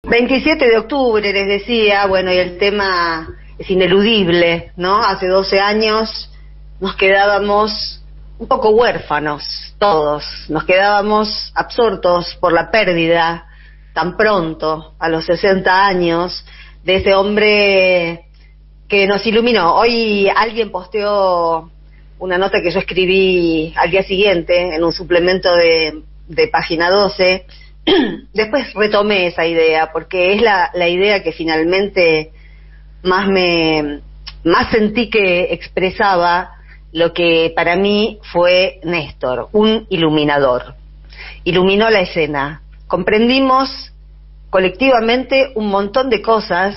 27 de octubre, les decía, bueno, y el tema es ineludible, ¿no? Hace 12 años nos quedábamos un poco huérfanos, todos, nos quedábamos absortos por la pérdida tan pronto, a los 60 años, de ese hombre que nos iluminó. Hoy alguien posteó una nota que yo escribí al día siguiente en un suplemento de Página 12. Después retomé esa idea porque es la idea que finalmente más sentí que expresaba lo que para mí fue Néstor, un iluminador. Iluminó la escena. Comprendimos colectivamente un montón de cosas,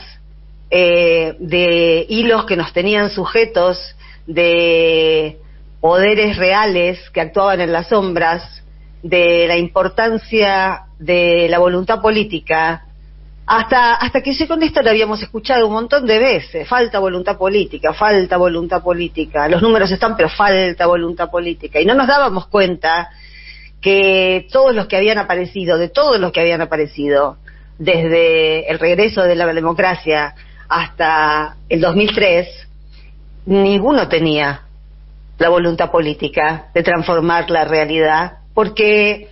de hilos que nos tenían sujetos, de poderes reales que actuaban en las sombras, de la importancia de la voluntad política, hasta que con esto lo habíamos escuchado un montón de veces: falta voluntad política, los números están, pero falta voluntad política, y no nos dábamos cuenta que todos los que habían aparecido, desde el regreso de la democracia hasta el 2003, ninguno tenía la voluntad política de transformar la realidad, porque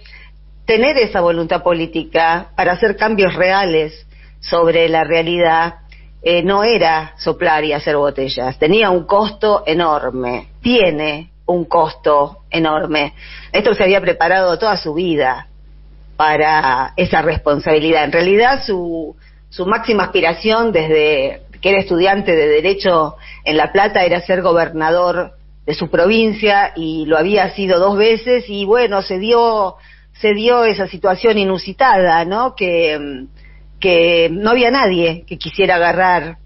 tener esa voluntad política para hacer cambios reales sobre la realidad no era soplar y hacer botellas, tenía un costo enorme, tiene un costo enorme. Néstor se había preparado toda su vida para esa responsabilidad. En realidad su máxima aspiración desde que era estudiante de Derecho en La Plata era ser gobernador de su provincia, y lo había sido 2 veces, y bueno, se dio esa situación inusitada, ¿no? Que no había nadie que quisiera agarrar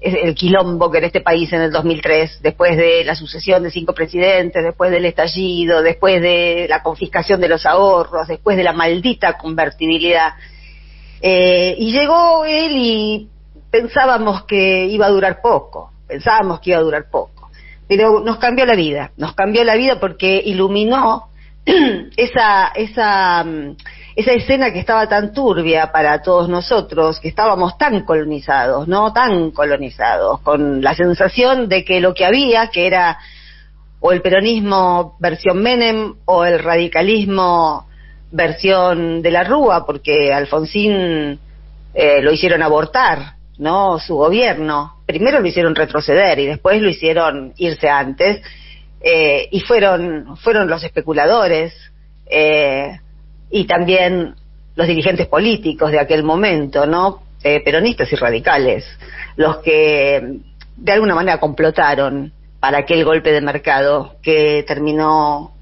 el quilombo que era este país en el 2003, después de la sucesión de 5 presidentes, después del estallido, después de la confiscación de los ahorros, después de la maldita convertibilidad. Y llegó él y pensábamos que iba a durar poco, pero nos cambió la vida porque iluminó esa escena que estaba tan turbia para todos nosotros, que estábamos tan colonizados, con la sensación de que lo que había, que era o el peronismo versión Menem o el radicalismo versión de la Rúa, porque Alfonsín lo hicieron abortar, ¿no? Su gobierno. Primero lo hicieron retroceder y después lo hicieron irse antes, y fueron los especuladores y también los dirigentes políticos de aquel momento, ¿no? Peronistas y radicales, los que de alguna manera complotaron para aquel golpe de mercado que terminó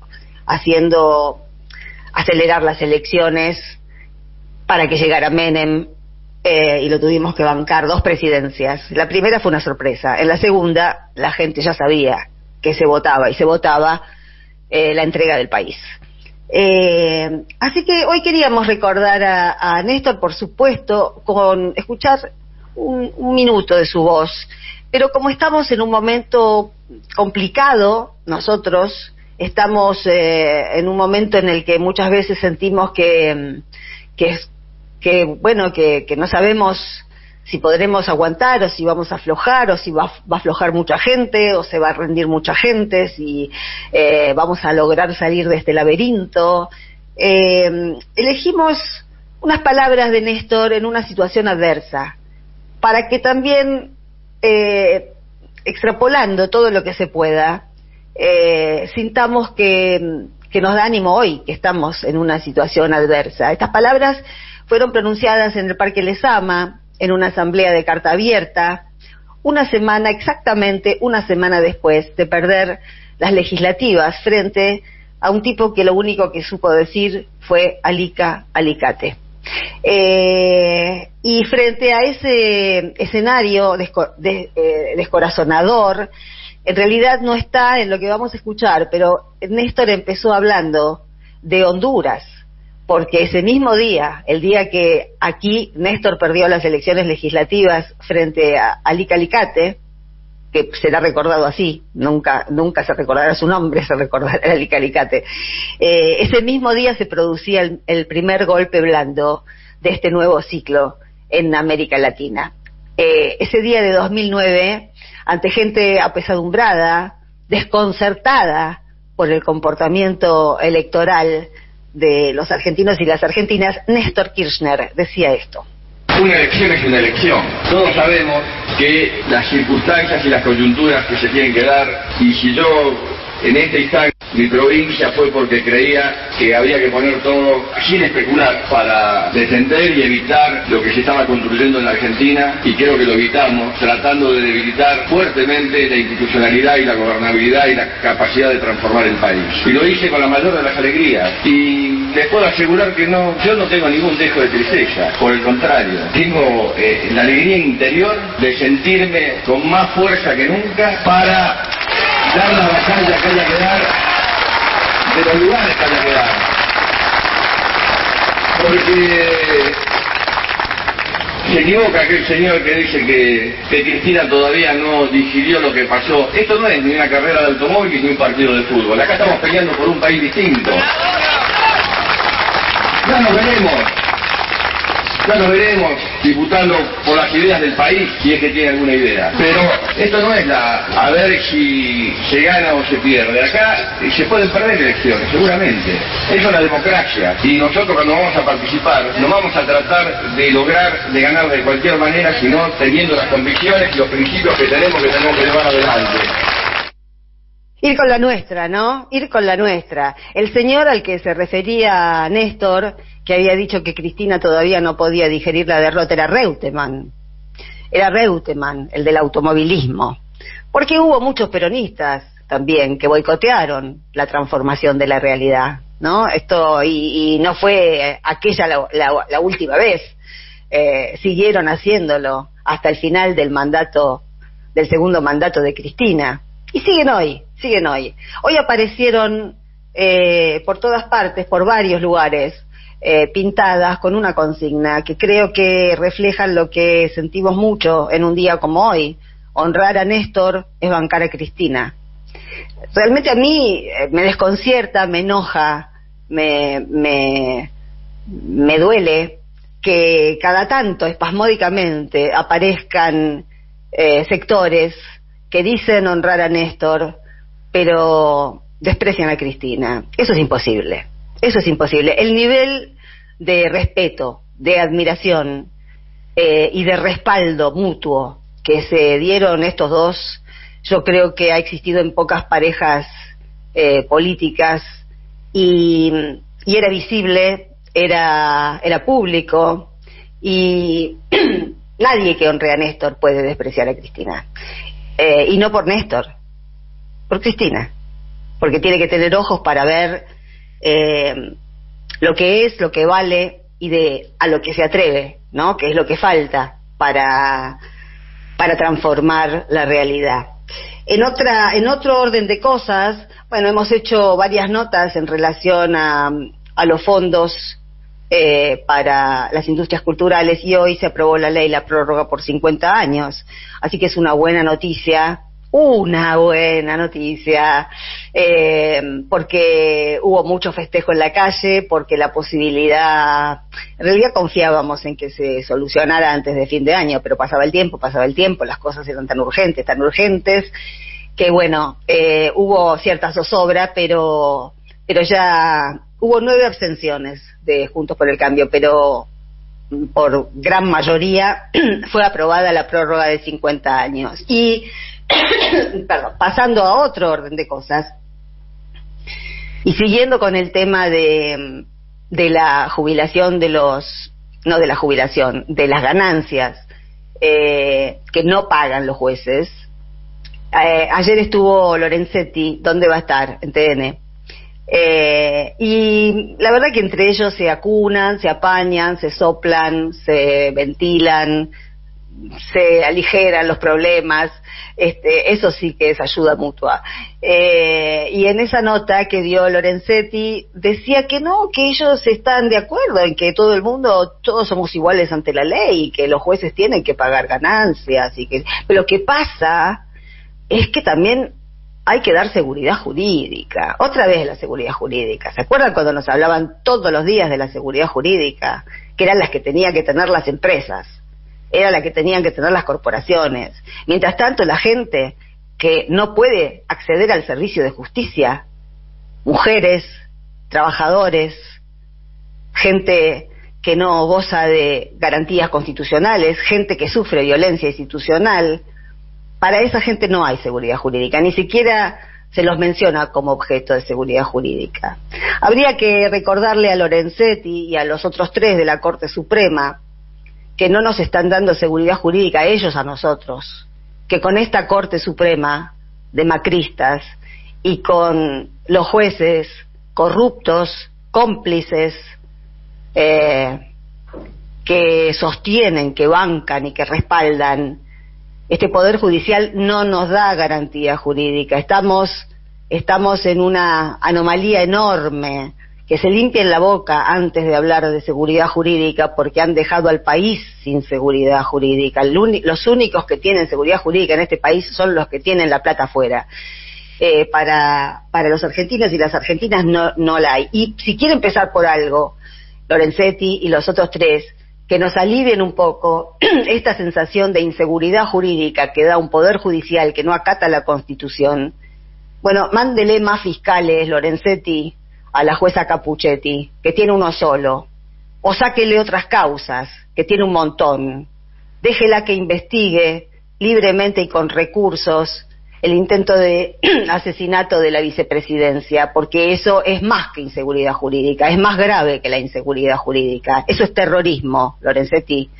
haciendo acelerar las elecciones para que llegara Menem, y lo tuvimos que bancar 2 presidencias. La primera fue una sorpresa, en la segunda la gente ya sabía que se votaba, y se votaba la entrega del país. Así que hoy queríamos recordar a Néstor, por supuesto, con escuchar un minuto de su voz, pero como estamos en un momento complicado, nosotros estamos en un momento en el que muchas veces sentimos que no sabemos si podremos aguantar, o si vamos a aflojar, o si va a aflojar mucha gente, o se va a rendir mucha gente, si vamos a lograr salir de este laberinto. Elegimos unas palabras de Néstor en una situación adversa, para que también, extrapolando todo lo que se pueda, sintamos que nos da ánimo hoy, que estamos en una situación adversa. Estas palabras fueron pronunciadas en el Parque Lezama, en una asamblea de carta abierta, exactamente una semana después de perder las legislativas frente a un tipo que lo único que supo decir fue alica, alicate. Y frente a ese escenario descorazonador, en realidad no está en lo que vamos a escuchar, pero Néstor empezó hablando de Honduras, porque ese mismo día, el día que aquí Néstor perdió las elecciones legislativas frente a Alica Alicate, que será recordado así, nunca se recordará su nombre, se recordará Alica Alicate, ese mismo día se producía el primer golpe blando de este nuevo ciclo en América Latina. Ese día de 2009, ante gente apesadumbrada, desconcertada por el comportamiento electoral de los argentinos y las argentinas, Néstor Kirchner decía esto. Una elección es una elección. Todos sabemos que las circunstancias y las coyunturas que se tienen que dar, y si yo en este instante mi provincia fue porque creía que había que poner todo sin especular para defender y evitar lo que se estaba construyendo en la Argentina, y creo que lo evitamos tratando de debilitar fuertemente la institucionalidad y la gobernabilidad y la capacidad de transformar el país. Y lo hice con la mayor de las alegrías, y les puedo asegurar que yo no tengo ningún dejo de tristeza, por el contrario, tengo la alegría interior de sentirme con más fuerza que nunca para dar la batalla que haya que dar, de los lugares que haya que dar. Porque se equivoca aquel señor que dice que Cristina todavía no digirió lo que pasó. Esto no es ni una carrera de automóvil ni un partido de fútbol. Acá estamos peleando por un país distinto. Ya nos veremos disputando por las ideas del país, si es que tiene alguna idea. Pero esto no es a ver si se gana o se pierde. Acá se pueden perder elecciones, seguramente. Eso es la democracia. Y nosotros, cuando vamos a participar, no vamos a tratar de ganar de cualquier manera, sino teniendo las convicciones y los principios que tenemos que llevar adelante. Ir con la nuestra, ¿no? Ir con la nuestra. El señor al que se refería Néstor, que había dicho que Cristina todavía no podía digerir la derrota, era Reutemann. Era Reutemann, el del automovilismo. Porque hubo muchos peronistas también que boicotearon la transformación de la realidad, ¿no? Esto, y no fue aquella la última vez. Siguieron haciéndolo hasta el final del segundo mandato de Cristina. Y siguen hoy. Hoy aparecieron por todas partes, por varios lugares, pintadas con una consigna que creo que reflejan lo que sentimos mucho en un día como hoy. Honrar a Néstor es bancar a Cristina. Realmente a mí me desconcierta, me enoja, me duele que cada tanto, espasmódicamente, aparezcan sectores que dicen honrar a Néstor, pero desprecian a Cristina. Eso es imposible. El nivel de respeto, de admiración y de respaldo mutuo que se dieron estos dos, yo creo que ha existido en pocas parejas políticas, y era visible, era público, y nadie que honre a Néstor puede despreciar a Cristina. Y no por Néstor, por Cristina, porque tiene que tener ojos para ver lo que es, lo que vale y a lo que se atreve, ¿no? Que es lo que falta para transformar la realidad. En otro orden de cosas, bueno, hemos hecho varias notas en relación a los fondos para las industrias culturales, y hoy se aprobó la prórroga por 50 años, así que es una buena noticia, porque hubo mucho festejo en la calle, porque la posibilidad, en realidad confiábamos en que se solucionara antes de fin de año, pero pasaba el tiempo, las cosas eran tan urgentes, que bueno, hubo cierta zozobra, pero ya hubo 9 abstenciones de Juntos por el Cambio, pero por gran mayoría fue aprobada la prórroga de 50 años. Y pasando a otro orden de cosas, y siguiendo con el tema de la jubilación de las ganancias que no pagan los jueces. Ayer estuvo Lorenzetti, ¿dónde va a estar? En TN. Y la verdad que entre ellos se acunan, se apañan, se soplan, se ventilan, se aligeran los problemas. Eso sí que es ayuda mutua. Y en esa nota que dio Lorenzetti decía que no, que ellos están de acuerdo en que todos somos iguales ante la ley y que los jueces tienen que pagar ganancias, pero lo que pasa es que también hay que dar seguridad jurídica. Otra vez la seguridad jurídica. ¿Se acuerdan cuando nos hablaban todos los días de la seguridad jurídica? que eran las que tenían que tener las empresas, eran las que tenían que tener las corporaciones. Mientras tanto, la gente que no puede acceder al servicio de justicia, mujeres, trabajadores, gente que no goza de garantías constitucionales, gente que sufre violencia institucional, para esa gente no hay seguridad jurídica, ni siquiera se los menciona como objeto de seguridad jurídica. Habría que recordarle a Lorenzetti y a los otros 3 de la Corte Suprema que no nos están dando seguridad jurídica, ellos a nosotros, que con esta Corte Suprema de macristas y con los jueces corruptos, cómplices, que sostienen, que bancan y que respaldan este Poder Judicial, no nos da garantía jurídica. Estamos en una anomalía enorme. Que se limpien la boca antes de hablar de seguridad jurídica, porque han dejado al país sin seguridad jurídica. Los únicos que tienen seguridad jurídica en este país son los que tienen la plata afuera. Para los argentinos y las argentinas no la hay. Y si quiere empezar por algo, Lorenzetti y los otros 3, que nos alivien un poco esta sensación de inseguridad jurídica que da un Poder Judicial que no acata la Constitución. Bueno, mándele más fiscales, Lorenzetti, a la jueza Capuchetti, que tiene uno solo, o sáquele otras causas, que tiene un montón. Déjela que investigue libremente y con recursos el intento de asesinato de la vicepresidencia, porque eso es más que inseguridad jurídica, es más grave que la inseguridad jurídica. Eso es terrorismo, Lorenzetti.